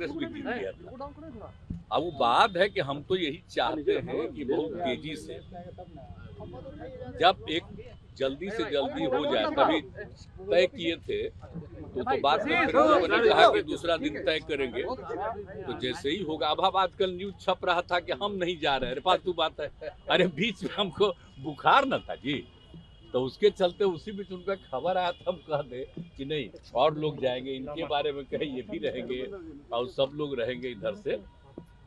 कांग्रेस भी जीत गया था। अब वो बात है कि हम तो यही चाहते हैं कि बहुत तेजी से जब एक जल्दी से जल्दी हो जाए, तभी तय किए थे तो बात में फिर उन्होंने कहा कि दूसरा दिन तय करेंगे, तो जैसे ही होगा। अब आजकल न्यूज छप रहा था कि हम नहीं जा रहे हैं, फालतू बात है। अरे बीच में हमको बुखार न था जी, तो उसके चलते उसी बीच उनका खबर आया था, हम कह दे कि नहीं और लोग जाएंगे, इनके बारे में कहे ये भी रहेंगे और सब लोग रहेंगे इधर से।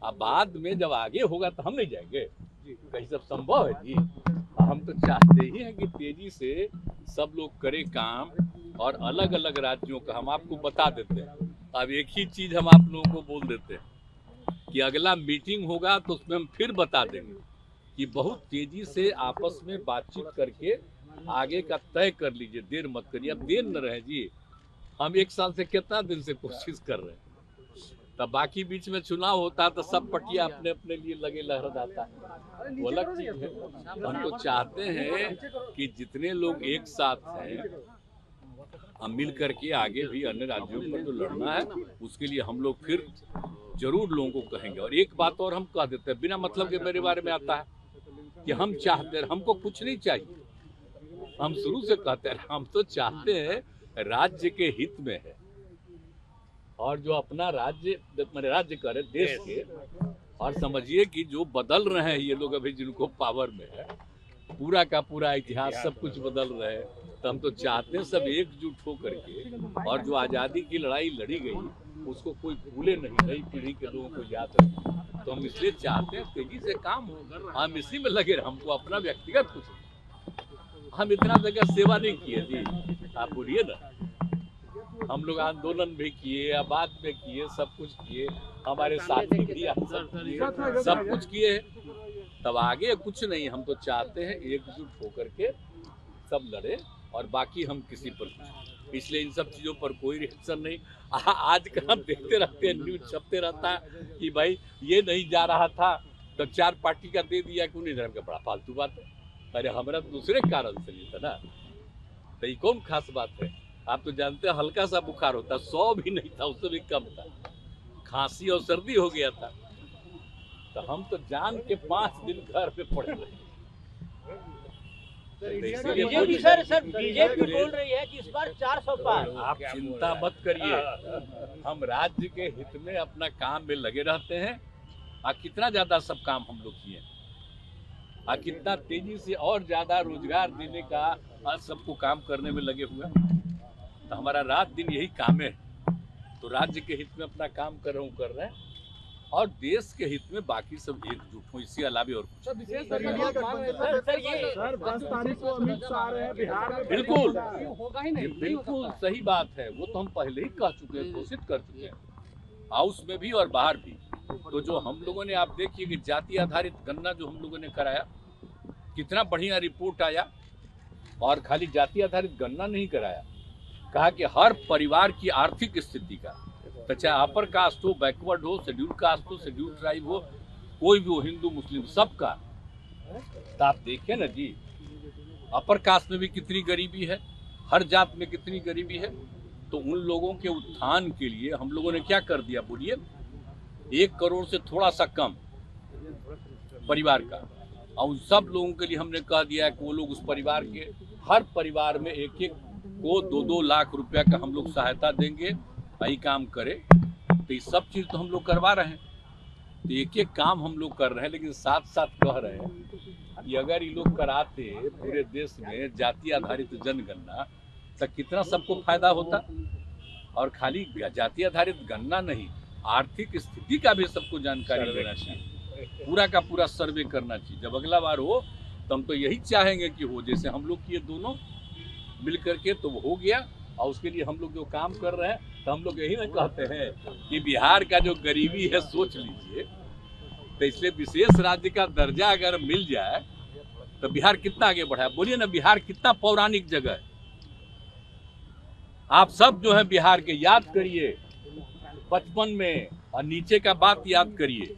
अब बाद में जब आगे होगा तो हम नहीं जाएंगे, कहीं सब संभव है जी। हम तो चाहते ही हैं कि तेजी से सब लोग करें काम, और अलग अलग राज्यों का हम आपको बता देते हैं। अब एक ही चीज हम आप लोगों को बोल देते हैं कि अगला मीटिंग होगा तो उसमें हम फिर बता देंगे कि बहुत तेजी से आपस में बातचीत करके आगे का तय कर लीजिए, देर मत करिए। अब देर न रहे जी, हम 1 साल से कितना दिन से कोशिश कर रहे हैं, तब बाकी बीच में चुनाव होता है तो सब पटिया अपने अपने लिए लगे लहराता है, वो अलग चीज है। हम तो चाहते हैं कि जितने लोग एक साथ हैं हम मिल करके आगे भी अन्य राज्यों पर जो लड़ना है उसके लिए हम लोग फिर जरूर लोगों को कहेंगे। और एक बात और हम कह देते हैं, बिना मतलब के मेरे बारे में आता है कि हम चाहते हैं, हमको कुछ नहीं चाहिए, हम शुरू से कहते हैं हम तो चाहते हैं राज्य के हित में है, और जो अपना राज्य राज्य करे देश के। और समझिए कि जो बदल रहे हैं ये लोग अभी जिनको पावर में है, पूरा का पूरा इतिहास सब कुछ बदल रहे हैं, तो हम तो चाहते हैं सब एकजुट हो करके, और जो आज़ादी की लड़ाई लड़ी गई उसको कोई भूले नहीं, नई पीढ़ी के लोगों को याद रखें। तो हम इसलिए चाहते हैं तेजी से काम हो, हम इसी में लगे। हमको अपना व्यक्तिगत कुछ, हम इतना जगह सेवा नहीं किए जी, आप बोलिए ना। हम लोग आंदोलन भी किए, आबाद में किए, सब कुछ किए, हमारे साथी भी सब कुछ किए, तब आगे कुछ नहीं। हम तो चाहते हैं एकजुट होकर के सब लड़े, और बाकी हम किसी पर कुछ, इसलिए इन सब चीज़ों पर कोई रिएक्शन नहीं। आजकल हम देखते रहते हैं, न्यूज छपते रहता है कि भाई ये नहीं जा रहा था तो 4 पार्टी का दे दिया, क्यों नहीं धर्म का, बड़ा फालतू बात है। अरे हमारा दूसरे कारण से नहीं था ना, तो ये कौन खास बात है। आप तो जानते हैं हल्का सा बुखार होता, 100 भी नहीं था, उससे भी कम था, खांसी और सर्दी हो गया था, तो हम तो जान के 5 दिन घर पे पड़े रहे। बीजेपी सर बीजेपी बोल रही है कि इस बार 400 पार। आप चिंता मत करिए, हम राज्य के हित में अपना काम में लगे रहते हैं। कितना ज्यादा सब काम हम लोग किए, कितना तेजी से और ज्यादा रोजगार देने का सबको काम करने में लगे हुए, तो हमारा रात दिन यही काम है। तो राज्य के हित में अपना काम कर रहे हैं, और देश के हित में बाकी सब एकजुट हो, इसके अलावा और कुछ। बिल्कुल बिल्कुल सही बात है, वो तो हम पहले ही कह चुके हैं, घोषित कर चुके हैं, हाउस में भी और बाहर भी। तो जो हम लोगों ने, आप देखिए कि जाति आधारित गणना जो हम लोगों ने कराया, कितना बढ़िया रिपोर्ट आया। और खाली जाति आधारित गणना नहीं कराया, कहा कि हर परिवार की आर्थिक स्थिति का, तो चाहे अपर कास्ट हो, बैकवर्ड हो, शेड्यूल कास्ट हो, शेड्यूल ट्राइब हो, कोई भी हो, हिंदू मुस्लिम सबका। तो आप देखें ना जी, अपर कास्ट में भी कितनी गरीबी है, हर जात में कितनी गरीबी है। तो उन लोगों के उत्थान के लिए हम लोगों ने क्या कर दिया, बोलिए, 1 करोड़ से थोड़ा सा कम परिवार का, और उन सब लोगों के लिए हमने कह दिया कि वो लोग उस परिवार के हर परिवार में एक को 2-2 लाख रुपया का हम लोग सहायता देंगे, यही काम करे। तो ये सब चीज़ तो हम लोग करवा रहे हैं, तो एक काम हम लोग कर रहे हैं, लेकिन साथ साथ कह रहे हैं कि अगर ये लोग कराते पूरे देश में जाति आधारित जनगणना, तो कितना सबको फायदा होता। और खाली जाति आधारित गणना नहीं, आर्थिक स्थिति का भी सबको जानकारी देना चाहिए, पूरा का पूरा सर्वे करना चाहिए। जब अगला बार हो तो हम तो यही चाहेंगे कि हो, जैसे हम लोग किए दोनों मिल करके, तो वो हो गया। और उसके लिए हम लोग जो काम कर रहे हैं, तो हम लोग यही ना कहते हैं कि बिहार का जो गरीबी है सोच लीजिए, तो इसलिए विशेष राज्य का दर्जा अगर मिल जाए तो बिहार कितना आगे बढ़ा है। बोलिए ना, बिहार कितना पौराणिक जगह है। आप सब जो है बिहार के याद करिए, बचपन में और नीचे का बात याद करिए,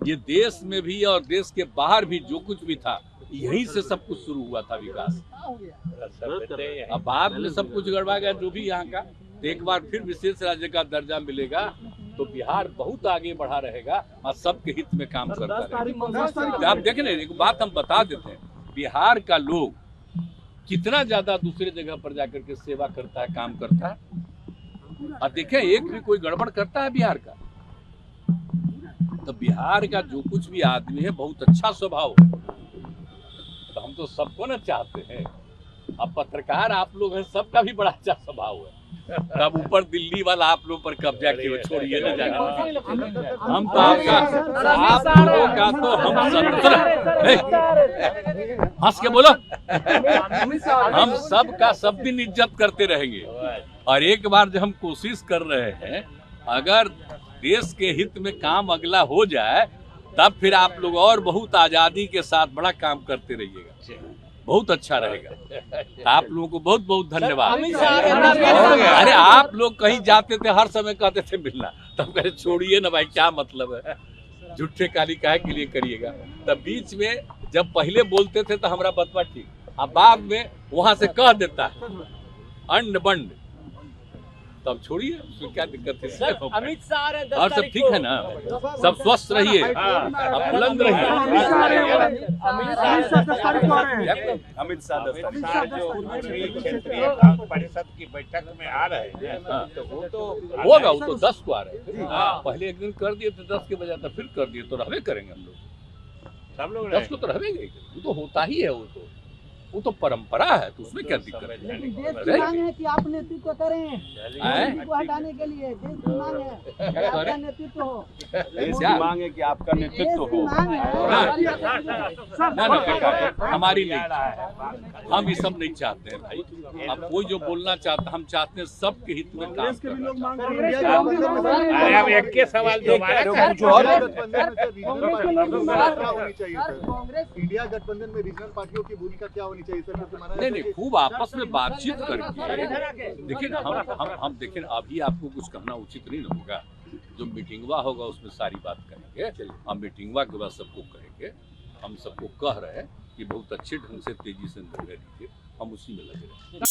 ये देश में भी और देश के बाहर भी जो कुछ भी था, यहीं से सब कुछ शुरू हुआ था विकास। अब बाद में सब कुछ गड़बड़ा गया जो भी यहाँ का, तो एक बार फिर विशेष राज्य का दर्जा मिलेगा तो बिहार बहुत आगे बढ़ा रहेगा और सबके हित में काम करता रहेगा। आप देखें, एक बात हम बता देते हैं, बिहार का लोग कितना ज्यादा दूसरे जगह पर जाकर के सेवा करता है, काम करता है। और देखें, एक भी कोई गड़बड़ करता है बिहार का, तो बिहार का जो कुछ भी आदमी है बहुत अच्छा स्वभाव है। तो हम तो सबको ना चाहते हैं। अब पत्रकार आप लोग हैं, सबका भी बड़ा अच्छा स्वभाव है। तब ऊपर दिल्ली वाला आप लोग पर कब्जा किए, छोड़िए ना जाना। हम तो आप लोगों का तो हम हंस के बोलो, हम सब का सब दिन इज्जत करते रहेंगे। और एक बार जब हम कोशिश कर रहे हैं, अगर देश के हित में काम अगला हो जाए, तब फिर आप लोग और बहुत आजादी के साथ बड़ा काम करते रहिएगा, बहुत अच्छा रहेगा। आप लोगों को बहुत बहुत धन्यवाद। अरे आप लोग कहीं जाते थे, हर समय कहते थे मिलना, तब कहे छोड़िए ना भाई, क्या मतलब है, झूठे काली काहे के लिए करिएगा। तब बीच में जब पहले बोलते थे तो हमारा बतवा ठीक, अब बाद में वहां से कह देता है अंड बंड, तब छोड़िए, उसमें क्या दिक्कत है। अमित शाह और सब ठीक है ना, सब स्वस्थ रहिए, अब बुलंद रहिए। अमित शाह जो क्षेत्रीय कांग्रेस परिषद की बैठक में आ रहे हैं, तो वो तो होगा, वो तो 10 को आ रहे थे। पहले एक दिन कर दिए थे 10 के बजाय, तो फिर कर दिए, तो रहबे करेंगे हम लोग, सब लोग 10 को तो रहेंगे, वो तो होता ही है, वो तो परंपरा है, तो उसमें क्या दिक्कत है। लेकिन देश की मांग है कि आप नेतृत्व करें, मोदी को हटाने के लिए देश की मांग है कि आपका नेतृत्व हो। देश की मांग है कि आपका नेतृत्व हो। ना बेटा, हमारी नहीं, हम ये सब नहीं चाहते हैं भाई। अब कोई जो बोलना चाहता, हम चाहते हैं सबके हित में काम करना। अरे अब एक के सवाल दोबारा इंडिया गठबंधन में रीजनल पार्टियों की भूमिका क्या होनी चाहिए सर? नहीं, खूब आपस में बातचीत करके। देखिए हम देखें, अभी आपको कुछ कहना उचित नहीं होगा। जो मीटिंगवा होगा उसमें सारी बात करेंगे, हम मीटिंगवा के बाद सबको कहेंगे। हम सबको कह रहे हैं कि बहुत अच्छे ढंग से तेजी से निर्णय लीजिए, हम उसी में लगे रहें।